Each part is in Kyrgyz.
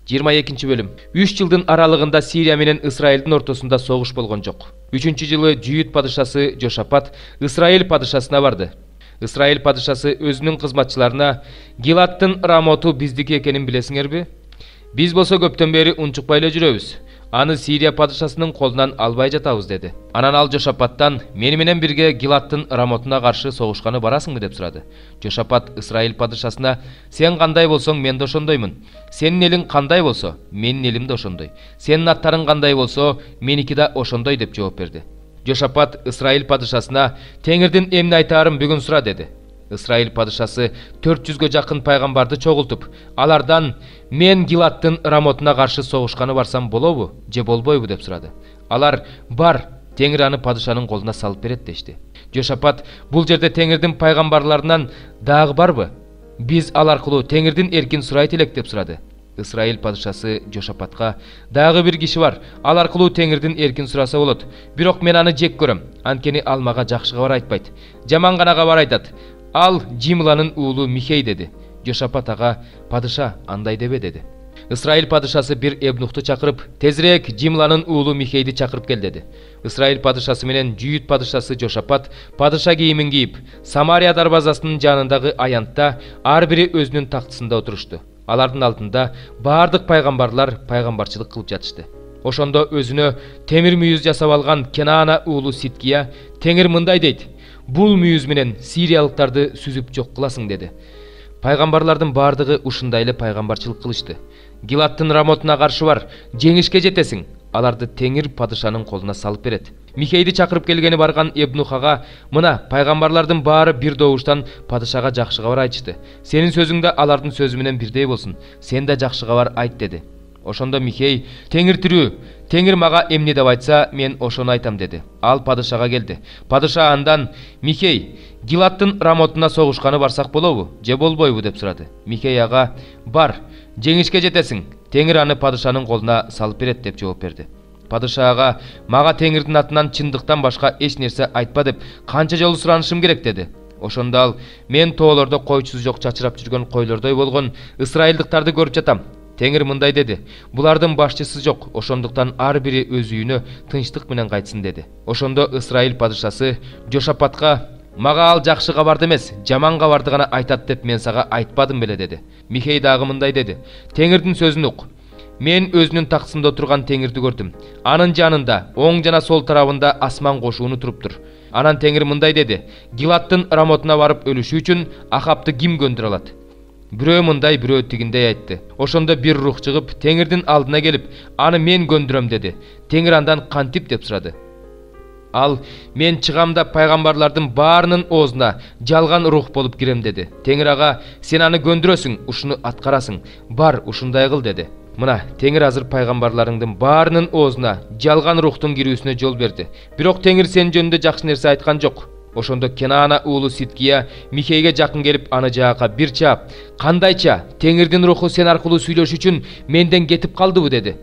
22 bölüm. 3 жылдын аралыгында Сирия менен Исраилдин ортосунда согуш болгон жок. 3-жылы Жүйүт падышасы Жошапат Исраил падышасына барды. Исраил падышасы өзүнүн кызматчыларына Гилаттын Рамоту биздики экенин билесиңерби? Биз болсо көптөн бери унчукпай эле жүрөбүз. Аны Сирия падышасынын колунан албай жатабыз деди. Анан ал Жошапаттан мени менен бирге Гилаттын Рамотуна каршы согушканы барасыңбы деп сурады. Жошапат Исраил падышасына: "Сен кандай болсоң мен да ошондоймун. Сенин элиң кандай болсо менин элим да ошондой. Сенин аттарың кандай болсо меники да ошондой" деп жооп берди. Жошапат Исраил падышасына: "Теңирдин эмне айтаарын бүгүн сура" деди. Исраил падышасы 400-гө жакын пайгамбарды чогултуп, алардан: "Мен Гилаттын Рамотуна каршы согушканы барсам болобу же болбойбу" деп сурады. Алар: "Бар, Теңир аны падышанын колуна салып берет" дешти. Жошапат: "Бул жерде Теңирдин пайгамбарларынан дагы барбы? Биз ал аркылуу Теңирдин эркин сурайт элек" деп сурады. Исраил падышасы Жошапатка: "Дагы бир киши бар, ал аркылуу Теңирдин эркин сураса болот. Бирок мен аны жек көрөм, анткени ал мага жакшы кабар айтпайт. Жаман гана кабар айтат. Ал Жимланын уулу Михей" деди. Жошапат ага: "Падыша, андай дебе" деди. Исраил падышасы бир Эбнухту чакырып: "Тезирээк Жимланын уулу Михейди чакырып кел" деди. Исраил падышасы менен Жүйүт падышасы Жошапат падыша кийимин кийип, Самария дарбазасынын жанындагы аянтта ар бири өзүнүн тактысында отурушту. Алардын алдында бардык пайгамбарлар пайгамбарчылык кылып жатышты. Ошондо өзүнө темир мүйүз жасап алган Кенаана уулу Ситкия: "Теңир мындай дейт: бул мүйүз менен сириялыктарды сүзүп жок кыласың" деди. Пайгамбарлардын бардыгы ушундай эле пайгамбарчылык кылышты. Гилаттын Рамотуна каршы бар, жеңишке жетесиң, аларды Теңир падышанын колуна салып берет. Михейди чакырып келгени барган Эбнухага: "Мына пайгамбарлардын баары бир добуштан падышага жакшы кабар айтышты. Сенин сөзүң да алардын сөзү менен бирдей болсун. Сен да жакшы кабар айт" деди. Ошондо Михей: "Теңир тирүү. Теңир мага эмне деп айтса, мен ошону айтам" деди. Ал падышага келди. Падыша андан: "Михей, Гилаттын Рамотуна согушканы барсак болобу же болбойбу" деп сурады. Михей ага: "Бар, жеңишке жетесиң, Теңир аны падышанын колуна салып берет" деп жооп берди. Падыша ага: "Мага Теңирдин атынан чындыктан башка эч нерсе айтпа деп канча жолу суранышым керек" деди. Ошондо ал: "Мен тоолордо койчусу жок чачырап жүргөн койлордой болгон ысрайылдыктарды көрүп жатам. Теңир мындай деди: булардын башчысы жок, ошондуктан ар бири өз үйүнө тынчтык менен кайтсын" деди. Ошондо Исраил падышасы Жошапатка: "Мага ал жакшы кабарды эмес, жаман кабарды гана айтат деп мен сага айтпадым беле" деди. Михей дагы мындай деди: "Теңирдин сөзүн ук. Мен өзүнүн тактысында отурган Теңирди көрдүм. Анын жанында, оң жана сол тарабында асман кошууну туруптур." Анан Теңир мындай деди: "Гилаттын Рамотуна барып өлүшү үчүн Ахапты ким көндүрө алат?" Бирөө мындай, бирөө тигиндей айтты. Ошондо бир рух чыгып Теңирдин алдына келип: "Аны мен көндүрөм" деди. Теңир андан: "Кантип?" деп сурады. Ал: "Мен чыгам да пайгамбарлардын баарынын оозуна жалган рух болуп кирем" деди. Теңир ага: "Сен аны көндүрөсүң, ушуну аткарасың. Бар, ушундай кыл" деди. Мына Теңир азыр пайгамбарларыңдын баарынын оозуна жалган рухтун кирүүсүнө жол берди. Бирок Теңир сен жөнүндө жакшы нерсе айткан жок. Ошондо Кенаана уулу Ситкия Михейге жакын келип аны жаака бир чаап: "Кандайча Теңирдин руху сен аркылуу сүйлөш үчүн менден кетип калдыбы" деди.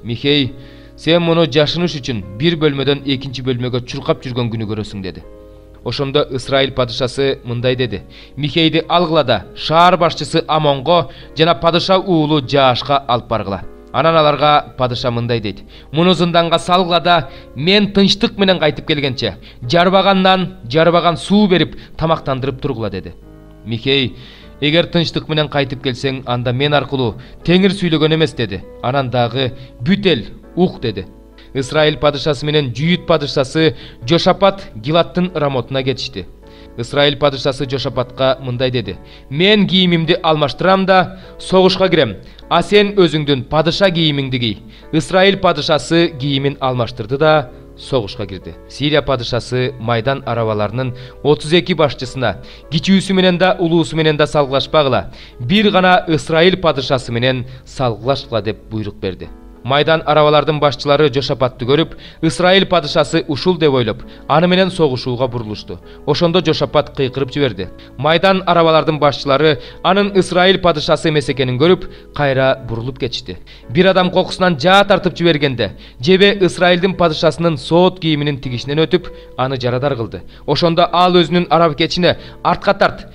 Михей: "Сен муну жашыныш үчүн бир бөлмөдөн экинчи бөлмөгө чуркап жүргөн күнү көрөсүң" деди. Ошондо Исраил падышасы мындай деди: "Михейди алгыла да шаар башчысы Амонго жана падыша уулу Жаашка алып баргыла." Анан аларга падыша мындай дейт: "Муну зынданга салгыла да мен тынчтык менен кайтып келгенче жарбаган нан, жарбаган суу берип тамактандырып тургула" деди. Михей: "Эгер тынчтык менен кайтып келсең, анда мен аркылуу Теңир сүйлөгөн эмес" деди. Анан дагы: "Бүт эл ук" деди. Исраил падышасы менен Жүйүт падышасы Жошапат Гилаттын Рамотуна кетишти. Исраил падышасы Жошапатка мындай деди: "Мен кийимимди алмаштырам да согушка кирем, а сен өзүңдүн падыша кийимиңди кий." Исраил падышасы кийимин алмаштырды да согушка кирди. Сирия падышасы майдан арабаларынын 32 башчысына: "Кичүүсү менен да улуусу менен да салгылашпагыла, бир гана Исраил падышасы менен салгылашкыла" деп буйрук берди. Майдан арабалардын башчылары Жошапатты көрүп, Исраил падышасы ушул деп ойлоп, аны менен согушууга бурулушту. Ошондо Жошапат кыйкырып жиберди. Майдан арабалардын башчылары анын Исраил падышасы эмес экенин көрүп, кайра бурулуп кетишти. Бир адам кокусунан жаа тартып жибергенде, жебе Исраилдин падышасынын соот кийиминин тигишинен өтүп, аны жарадар кылды. Ошондо ал өзүнүн арабкечине: "Артка тарт,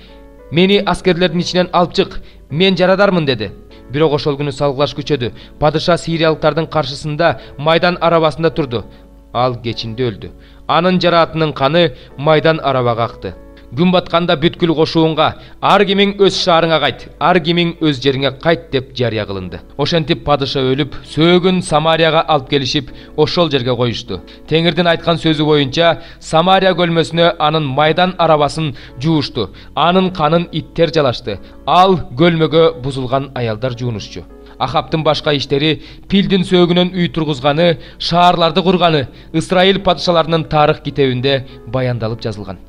мени аскерлердин ичинен алып чык, мен жарадармын" деди. Бирок ошол күнү салгылаш күчөдү. Падыша сириялыктардын каршысында майдан арабасында турду. Ал кечинде өлдү. Анын жараатынын каны майдан арабага акты. Күн батканда бүткүл кошуунга ар кимиң өз шаарыңа кайт, ар кимиң өз жериңе кайт деп жарыя кылынды. Ошентип падыша өлүп, сөөгүн Самарияга алып келишип, ошол жерге коюшту. Теңирдин айткан сөзү боюнча, Самария көлмөсүнө анын майдан арабасын жуушту. Анын канын иттер жалашты. Ал көлмөгө бузулган аялдар жуунушчу. Ахаптын башка иштери пилдин сөөгүнөн үй тургузганы, шаарларды курганы Исраил падышаларынын тарых китебинде баяндалып жазылган.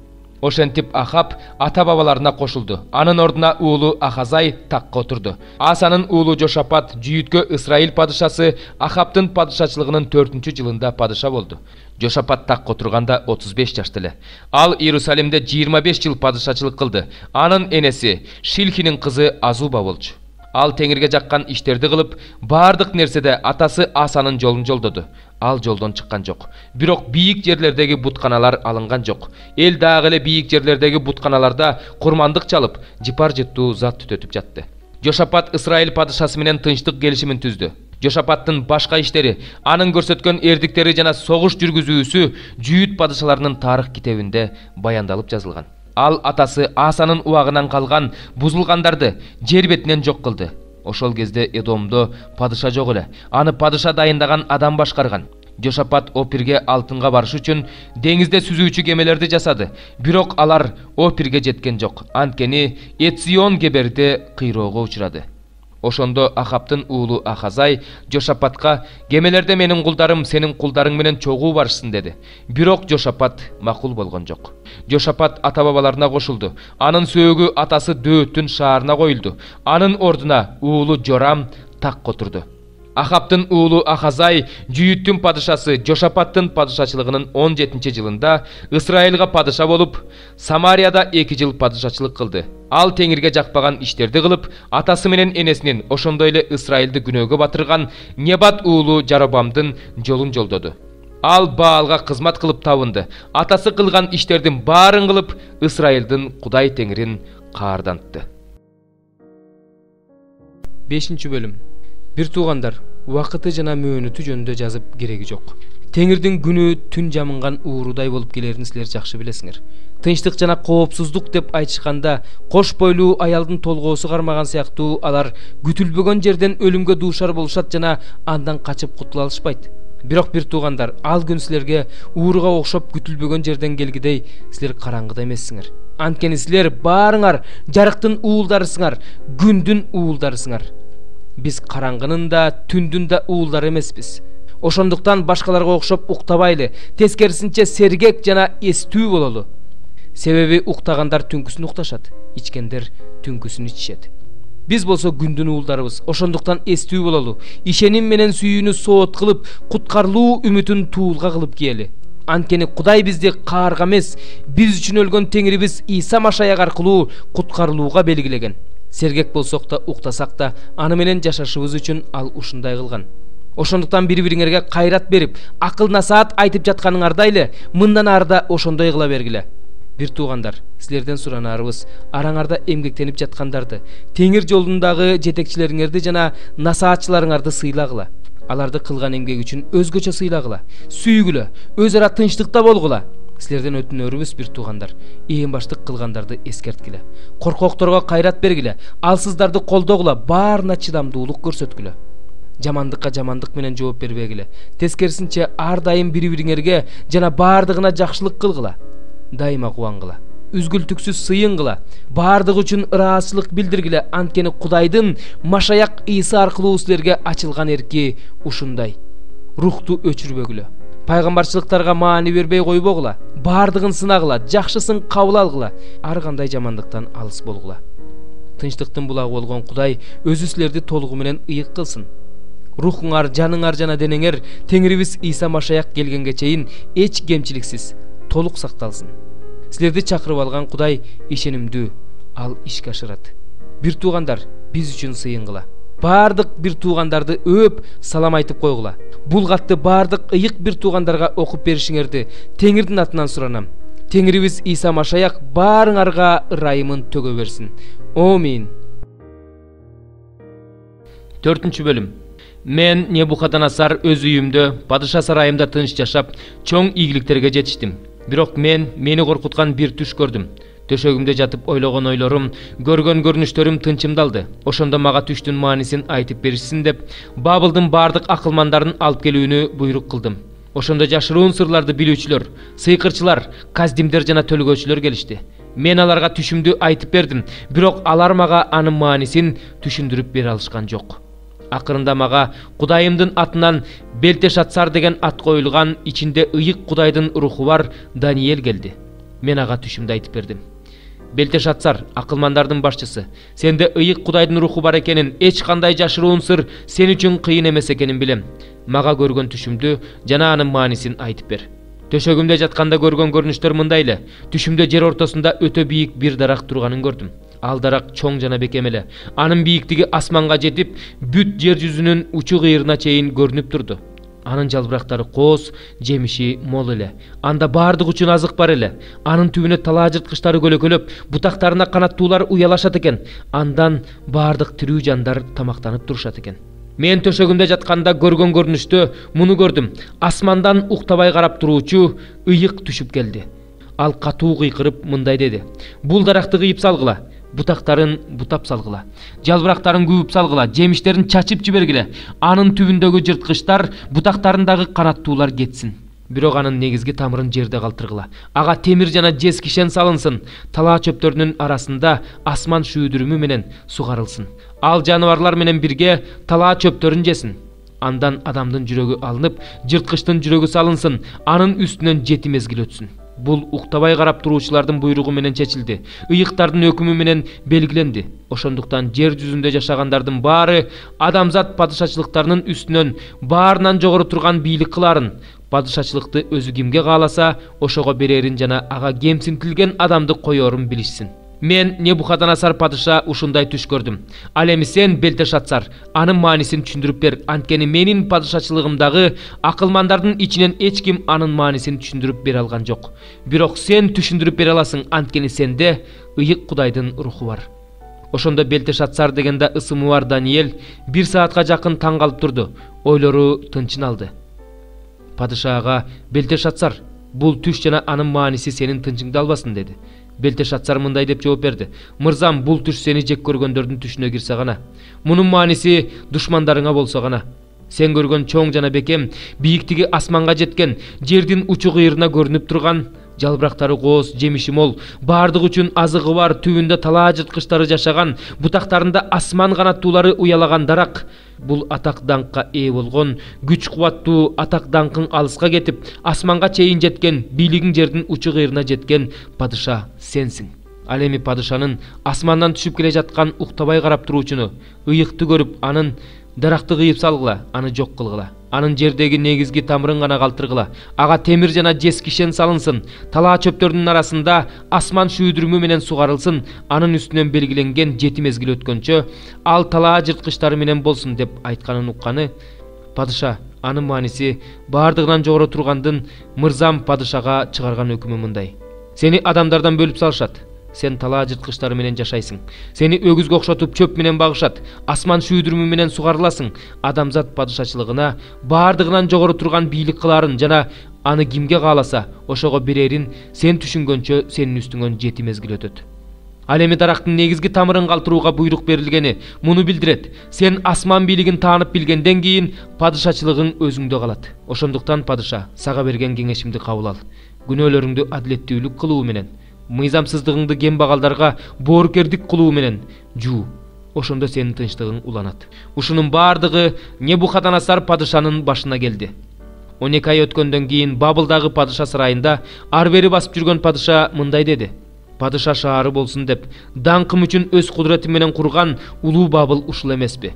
Ошентип Ахап ата-бабаларына кошулду. Анын ордуна уулу Ахазай такка отурду. Асанын уулу Жошапат жүйүткө Исраил падышасы Ахаптын падышачылыгынын 4-жылында падыша болду. Жошапат такка отурганда 35 жашта эле. Ал Иерусалимде 25 жыл падышачылык кылды. Анын энеси Шилхинин кызы Азуба болчу. Ал Теңирге жаккан иштерди кылып, бардык нерседе атасы Асанын жолун жолдоду. Ал жолдон чыккан жок. Бирок бийик жерлердеги бутканалар алынган жок. Эл дагы эле бийик жерлердеги бутканаларда курмандык чалып, жыпар жыттуу зат түтөтүп жатты. Жошапат Исраил падышасы менен тынчтык келишимин түздү. Жошапаттын башка иштери, анын көрсөткөн эрдиктери жана согуш жүргүзүүсү Жүйүт падышаларынын тарых китебинде баяндалып жазылган. Ал атасы Асанын убагынан калган бузулгандарды жер бетинен жок кылды. Ошол кезде Эдомдо падыша жок эле. Аны падыша дайындаган адам башкарган. Жошапат Опирге алтынга барыш үчүн деңизде сүзүүчү кемелерди жасады. Бирок алар Опирге жеткен жок. Анткени Эцион кеберде кыйроого учурады. Ошондо Ахаптын уулу Ахазай Жошапатка кемелерде менин кулдарым сенин кулдарың менен чогуу барышсын деди. Бирок Жошапат макул болгон жок. Жошапат ата-бабаларына кошулду. Анын сөөгү атасы Дөөттүн шаарына коюлду. Анын ордуна уулу Жорам такка отурду. Ахаптын уулу Ахазай Жүйүттүн падышасы Жошапаттын падышачылыгынын 17-жылында Исраилга падыша болуп, Самарияда 2 жыл падышачылык кылды. Ал Теңирге жакпаган иштерди кылып, атасы менен энесинин, ошондой эле Исраилди күнөөгө батырган Небат уулу Жаробамдын жолун жолдоду. Ал Баалга кызмат кылып табынды. Атасы кылган иштердин баарын кылып, Исраилдин Кудай Теңирин каардантты. 5-бөлүм. Бир туугандар, убакыты жана мөөнөтү жөнүндө жазып кереги жок. Теңирдин күнү түн жамынган уурудай болуп келерин силер жакшы билесиңер. Тынчтык жана коопсуздук деп айтышканда, кош бойлуу аялдын толгоосу кармаган сыяктуу алар күтүлбөгөн жерден өлүмгө дуушар болушат жана андан качып кутула алышпайт. Бирок бир туугандар, ал күн силерге ууруга окшоп күтүлбөгөн жерден келгидей, силер караңгыда эмессиңер. Анткени силер баарыңар жарыктын уулдарысыңар, күндүн уулдарысыңар. Биз караңгынын да, түндүн да уулдары эмеспиз. Ошондуктан башкаларга окшоп уктабайлы, тескерисинче сергек жана эстүү бололу. Себеби уктагандар түнкүсүн укташат, ичкендер түнкүсүн ичишет. Биз болсо күндүн уулдарыбыз, ошондуктан эстүү бололу. Ишеним менен сүйүүнү соот кылып, куткарылуу үмүтүн туулга кылып киели. Анткени Кудай бизди каарга эмес, биз үчүн өлгөн Теңирибиз Иса Машаяк аркылуу куткарылууга белгилеген. Сергек болсок да, уктасак да, аны менен жашашыбыз үчүн ал ушундай кылган. Ошондуктан бири-бириңерге кайрат берип, акыл насаат айтып жатканыңарда эле, мындан ары да ошондой кыла бергиле. Бир туугандар, силерден суранарыбыз, араңарда эмгектенип жаткандарды, Теңир жолундагы жетекчилериңерди жана насаатчыларыңарды сыйлагыла. Аларды кылган эмгек үчүн өзгөчө сыйлагыла. Сүйгүлө, өз ара тынчтыкта болгула. Силерден өтүнөрүбүз бир туугандар, ээн баштык кылгандарды эскерткиле. Коркокторго кайрат бергиле, алсыздарды колдогула, баарына чыдамдуулук көрсөткүлө. Жамандыкка жамандык менен жооп бербегиле. Тескерисинче ар дайым бири-бириңерге жана баардыгына жакшылык кылгыла. Дайыма кубангыла. Үзгүлтүксүз сыйынгыла. Баардыгы үчүн ыраазычылык билдиргиле. Анткени Кудайдын Машаяк Иса аркылуу силерге ачылган эрки ушундай. Рухту өчүрбөгүлө. Пайгамбарчылыктарга маани бербей койбогула. Баардыгын сынагыла, жакшысын кабыл алгыла. Ар кандай жамандыктан алыс болгула. Тынчтыктын булагы болгон Кудай өзү силерди толугу менен ыйык кылсын. Рухуңар, жаныңар жана денеңер Теңирибиз Иса Машаяк келгенге чейин эч кемчиликсиз, толук сакталсын. Силерди чакырып алган Кудай ишенимдүү, ал ишке ашырат. Бир туугандар, биз үчүн сыйынгыла. Бардык бир туугандарды өөп, салам айтып койгула. Бул катты бардык ыйык бир туугандарга окуп беришиңерди Теңирдин атынан суранам. Теңирибиз Иса Машаяк баарыңарга ырайымын төгө берсин. Амин. 4 bölüm. Мен Небухаднецар өз үйүмдө, падыша сарайымда тынч жашап, чоң ийгиликтерге жетиштим. Бирок мени коркуткан бир түш көрдүм. Төшөгүмдө жатып ойлогон ойлорум, көргөн көрүнүштөрүм тынчымдалды. Ошондо мага түштүн маанисин айтып беришсин деп, Бабылдын бардык акылмандарын алып келүүнү буйрук кылдым. Ошондо жашыруун сырларды билүүчүлөр, сыйкырчылар, каздимдер жана төлгөөчүлөр келишти. Мен аларга түшүмдү айтып бердим, бирок алар мага анын маанисин түшүндүрүп бере алышкан жок. Акырында мага Кудайымдын атынан Белтешатсар деген ат коюлган, ичинде ыйык Кудайдын руху бар Даниэль келди. Мен ага түшүмдү айтып бердим. Белтешатсар, акылмандардын башчысы, сенде ыйык Кудайдын руху бар экенин, эч кандай жашыруун сыр сен үчүн кыйын эмес экенин билем. Мага көргөн түшүмдү жана анын маанисин айтып бер. Төшөгүмдө жатканда көргөн көрүнүштөр мындай эле. Түшүмдө жер ортосунда өтө бийик бир дарак турганын көрдүм. Ал дарак чоң жана бекем эле. Анын бийиктиги асманга жетип, бүт жер жүзүнүн учу кыйырына чейин көрүнүп турду. Анын жалбырактары кооз, жемиши мол эле. Анда бардык үчүн азык бар эле. Анын түбүнө талаа жырткычтары көлөкөлөп, бутактарына канаттуулар уялашат экен. Андан бардык тирүү жандар тамактанып турушат экен. Мен төшөгүмдө жатканда көргөн көрүнүштө муну көрдүм. Асмандан уктабай карап туруучу ыйык түшүп келди. Ал катуу кыйкырып мындай деди: "Бул даракты кыйып салгыла, бутактарын бутап салгыла, жалбырактарын күбүп салгыла, жемиштерин чачып жибергиле. Анын түбүндөгү жырткычтар, бутактарындагы канаттуулар кетсин. Бирок анын негизги тамырын жерде калтыргыла. Ага темир жана жез кишен салынсын. Талаа чөптөрүнүн арасында асман шүүдүрүмү менен сугарылсын. Ал жаныбарлар менен бирге талаа чөптөрүн жесин. Андан адамдын жүрөгү алынып, жырткычтын жүрөгү салынсын. Анын үстүнөн 7 мезгил өтсүн." Бул уктабай карап туруучулардын буйругу менен чечилди. Ыйыктардын өкүмү менен белгиленди. Ошондуктан жер жүзүндө жашагандардын баары адамзат падышачылыктарынын үстүнөн баарынан жогору турган бийлик кыларын, падышачылыкты өзү кимге кааласа ошого берерин жана ага кемсинтилген адамды коерун билишсин. Мен Небухаднецар падыша ушундай түш көрдүм. Ал эми сен, Белтешатсар, анын маанисин түшүндүрүп бер. Анткени менин падышачылыгымдагы акылмандардын ичинен эч ким анын маанисин түшүндүрүп бере алган жок. Бирок сен түшүндүрүп бере аласың, анткени сенде ыйык Кудайдын руху бар. Ошондо Белтешатсар дегенде ысымы бар Даниэль 1 саатка жакын таң калып турду. Ойлору тынчын алды. Падыша ага: "Белтешатсар, бул түш жана анын мааниси сенин тынчыңды албасын" деди. Белтешатсар мындай деп жооп берди: "Мырзам, бул түш сени жек көргөндөрдүн түшүнө кирсе гана. Мунун мааниси душмандарыңа болсо гана. Сен көргөн чоң жана бекем, бийиктиги асманга жеткен, жердин учу кыйырына көрүнүп турган, жалбырактары кооз, жемиши мол, бардык үчүн азыгы бар, түбүндө талаа жырткычтары жашаган, бутактарында асман канаттуулары уялаган дарак. Бул атак даңкка ээ болгон, күч кубаттуу, атак даңкың алыска кетип, асманга чейин жеткен, бийлигиң жердин учу кыйырына жеткен падыша сенсиң. Ал эми падышанын асмандан түшүп келе жаткан уктабай карап туруучуну, ыйыкты көрүп, анын даракты кыйып салгыла, аны жок кылгыла. Анын жердеги негизги тамырын гана калтыргыла. Ага темир жана жез кишен салынсын. Талаа чөптөрүнүн арасында асман шүүдүрүмү менен сугарылсын. Анын үстүнөн белгиленген 7 мезгил өткөнчө ал талаа жырткычтары менен болсун" деп айтканын укканы. Падыша анын мааниси бардыгынан жогору тургандын мырзам падышага чыгарган өкүмү мындай: "Сени адамдардан бөлүп салышат. Сен талаа жырткычтары менен жашайсың. Сени өгүзгө окшотуп чөп менен багышат. Асман шүүдүрүмү менен сугарыласың. Адамзат падышачылыгына бардыгынан жогору турган бийлик кыларын жана аны кимге кааласа ошого берерин сен түшүнгөнчө сенин үстүңөн 7 мезгил өтөт. Ал эми дарактын негизги тамырын калтырууга буйрук берилгени муну билдирет: сен асман бийлигин таанып билгенден кийин падышачылыгың өзүңдө калат. Ошондуктан падыша, сага берген кеңешимди кабыл ал. Күнөөлөрүңдү адилеттүүлүк кылуу менен, мыйзамсыздыгыңды кембагалдарга боорукердик кылуу менен жуу. Ошондо сенин тынчтыгың уланат." Ушунун бардыгы Небухаднецар падышанын башына келди. 12 ай өткөндөн кийин Бабылдагы падыша сарайында ар бери басып жүргөн падыша мындай деди: "Падыша шаары болсун деп даңкым үчүн өз кудурети менен курган улуу Бабыл ушул эмеспи?"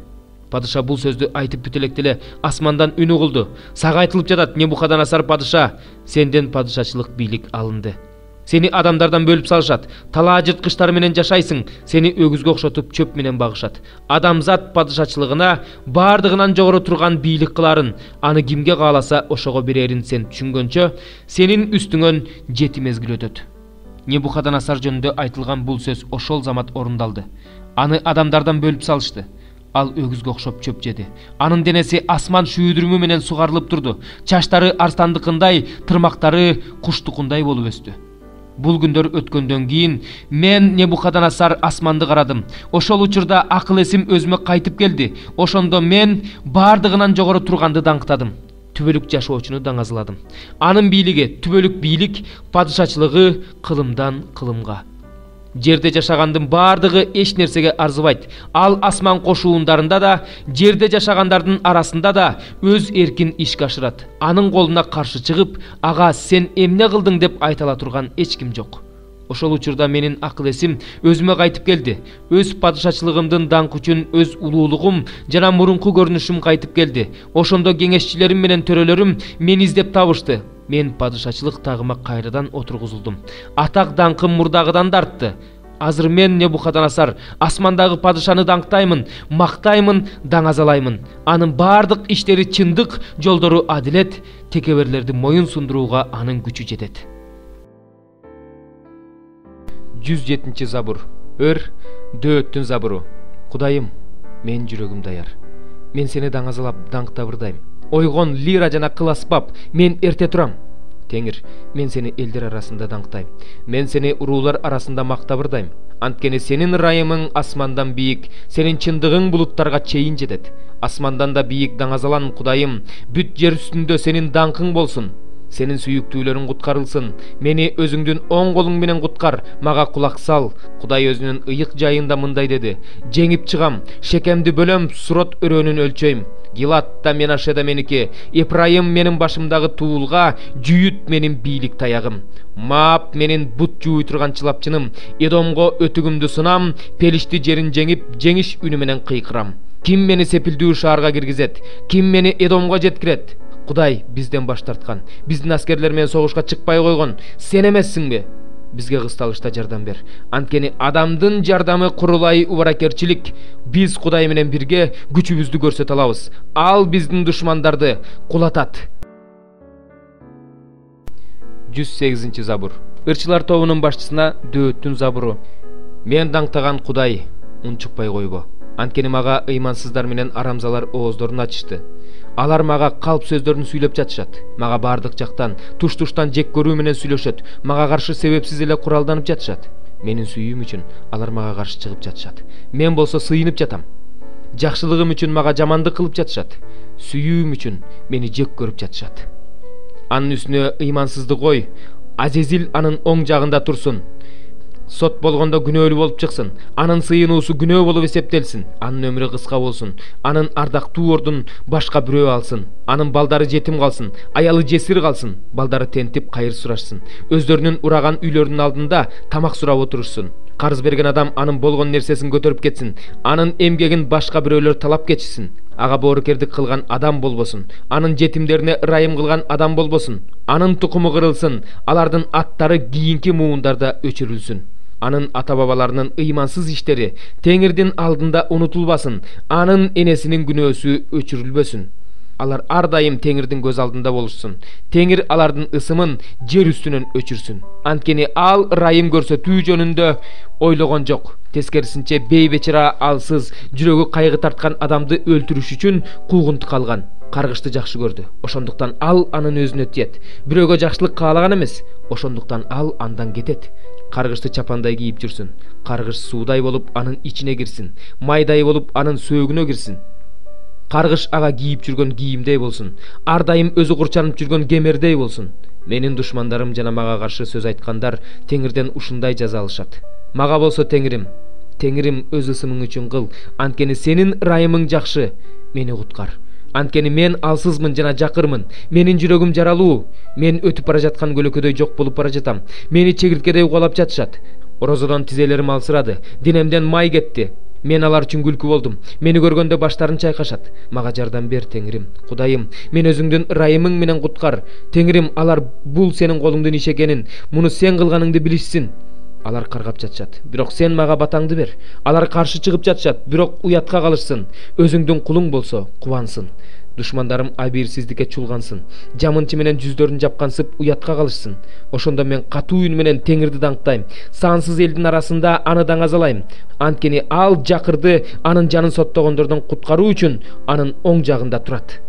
Падыша бул сөздү айтып бүт электе эле асмандан үн угулду: "Сага айтылып жатат, Небухаднецар падыша, сенден падышачылык бийлик алынды. Сени адамдардан бөлүп салышат. Талаа жырткычтары менен жашайсың. Сени өгүзгө окшотуп чөп менен багышат. Адамзат падышачылыгына бардыгынан жогору турган бийлик кыларын, аны кимге кааласа ошого берерин сен түшүнгөнчө сенин үстүңөн 7 мезгил өтөт." Небухаднецар жөнүндө айтылган бул сөз ошол замат орундалды. Аны адамдардан бөлүп салышты. Ал өгүзгө окшоп чөп жеди. Анын денеси асман шүйдүрүмү менен сугарылып турду. Чачтары арстандыкындай, тырмактары куштукундай болуп өстү. Бул күндөр өткөндөн кийин мен Небухаднецар асманды карадым. Ошол учурда акыл эсим өзүмө кайтып келди. Ошондо мен бардыгынан жогору турганды даңктадым. Түбөлүк жашоочуну даңазыладым. Анын бийлиги, түбөлүк бийлик, падышачылыгы кылымдан кылымга. Жерде жашагандын бардыгы эч нерсеге арзыбайт. Ал асман кошуундарында да, жерде жашагандардын арасында да өз эркин ишке ашырат. Анын колуна каршы чыгып, ага сен эмне кылдың деп айта ала турган эч ким жок. Ошол учурда менин акыл эсим өзүмө кайтып келди. Өз падышачылыгымдын даңкы үчүн өз улуулугум жана мурунку көрүнүшүм кайтып келди. Ошондо кеңешчилерим менен төрөлөрүм мени издеп табышты. Мен падышачылык тагыма кайрадан отургузулдум. Атак даңкым мурдагыдан да артты. Азыр мен Небухаднецар асмандагы падышаны даңктаймын, мактаймын, даңазалаймын. Анын бардык иштери чындык, жолдору адилет, текеберлерди моюн сундурууга анын күчү жетет. 107-чи забур. Өр дөөттүн забуру. Кудайым, мен жүрөгүм даяр. Мен сени даңазалап даңктабырдайм. Ойгон лира жана кыл аспап, мен эрте турам. Теңир, мен сени элдер арасында даңктайм. Мен сени уруулар арасында мактабырдайм. Анткени сенин ырайымың асмандан бийик, сенин чындыгың булуттарга чейин жетет. Асмандан да бийик даңазалан Кудайым, бүт жер үстүндө сенин даңкың болсун. Сенин сүйүктүүлөрүң куткарылсын. Мени өзүңдүн оң колуң менен куткар, мага кулак сал. Кудай өзүнүн ыйык жайында мындай деди: жеңип чыгам, Шекемди бөлөм, Сурот өрөөнүн өлчөйм. Гилат да Менаше да меники, Эпрайым менин башымдагы туулга, Жүйүт менин бийлик таягым. Маап менин бут жууй турган чылапчыным, Эдомго өтүгүмдү сынам, Пелишти жерин жеңип, жеңиш үнү менен кыйкырам. Ким мени сепилдүү шаарга киргизет? Ким мени Эдомго жеткирет? Кудай бизден баш тарткан, биздин аскерлер менен согушка чыкпай койгон. Сен эмессиңби? Бизге кысталышта жардам бер. Анткени адамдын жардамы курулай убаракерчилик. Биз Кудай менен бирге күчүбүздү көрсөтө алабыз. Ал биздин душмандарды кулатат. 108-чи забур. Ырчылар тобунун башчысына дөөттүн забуру. Мен даңктаган Кудай, унчукпай койбо. Анткени мага ыймансыздар менен арамзалар ооздорун ачышты. Алар мага калп сөздөрүн сүйлөп жатышат. Мага бардык жактан, туш-туштан жек көрүү менен сүйлөшөт. Мага каршы себепсиз эле куралданып жатышат. Менин сүйүүм үчүн алар мага каршы чыгып жатышат. Мен болсо сыйынып жатам. Жакшылыгым үчүн мага жамандык кылып жатышат. Сүйүүм үчүн мени жек көрүп жатышат. Анын үстүнө ыймансыздык ой, Азезил анын оң жагында турсун. Сот болгондо күнөөлүү болуп чыксын. Анын сыйынуусу күнөө болуп эсептелсин. Анын өмүрү кыска болсун. Анын ардактуу ордун башка бирөө алсын. Анын балдары жетим калсын. Аялы жесир калсын. Балдары тентип кайыр сурашсын. Өздөрүнүн ураган үйлөрүнүн алдында тамак сурап отурушсын. Карыз берген адам анын болгон нерсесин көтөрүп кетсин. Анын эмгегин башка бирөөлөр талап кетишсин. Ага боорукердик кылган адам болбосун. Анын жетимдерине ырайым кылган адам болбосун. Анын тукуму кырылсын. Алардын аттары кийинки муундарда өчүрүлсүн. Анын ата-бабаларынын ыймансыз иштери Теңирдин алдында унутулбасын. Анын энесинин күнөөсү өчүрүлбөсүн. Алар ар дайым Теңирдин көз алдында болушсун. Теңир алардын ысымын жер үстүнөн өчүрсүн. Анткени ал ырайым көрсөтүү жөнүндө ойлогон жок. Тескерисинче бейбечара алсыз, жүрөгү кайгы тарткан адамды өлтүрүш үчүн куугунтук алган. Каргышты жакшы көрдү. Ошондуктан ал анын өзүнө тиет. Бирөөгө жакшылык каалаган эмес. Ошондуктан ал андан кетет. Каргышты чапандай кийип жүрсүн. Каргыш суудай болуп анын ичине кирсин. Майдай болуп анын сөөгүнө кирсин. Каргыш ага кийип жүргөн кийимдей болсун. Ар дайым өзү курчанып жүргөн кемердей болсун. Менин душмандарым жана мага каршы сөз айткандар Теңирден ушундай жаза алышат. Мага болсо Теңирим, Теңирим өз ысымың үчүн кыл. Анткени сенин ырайымың жакшы. Мени куткар. Анткени мен алсызмын жана жакырмын. Менин жүрөгүм жаралуу. Мен өтүп бара жаткан көлөкөдөй жок болуп бара жатам. Мени чегирткедей угалап жатышат. Орозодон тизелерим алсырады. Денемден май кетти. Мен алар үчүн күлкү болдум. Мени көргөндө баштарын чайкашат. Мага жардам бер, Теңирим. Кудайым, мен өзүңдүн ырайымың менен куткар. Теңирим, алар бул сенин колуңдун иши экенин, муну сен кылганыңды билишсин. Алар каргап жатышат. Бирок сен мага батаңды бер. Алар каршы чыгып жатышат, бирок уятка калышсын. Өзүңдүн кулуң болсо кубансын. Душмандарым абийирсиздикке чулгансын, жамынчы менен жүздөрүн жапкансып уятка калышсын. Ошондо мен катуу үн менен Теңирди даңктайм, сансыз элдин арасында аны даңазалайм. Анткени ал жакырды анын жанын соттогондордон куткаруу үчүн анын оң жагында турат.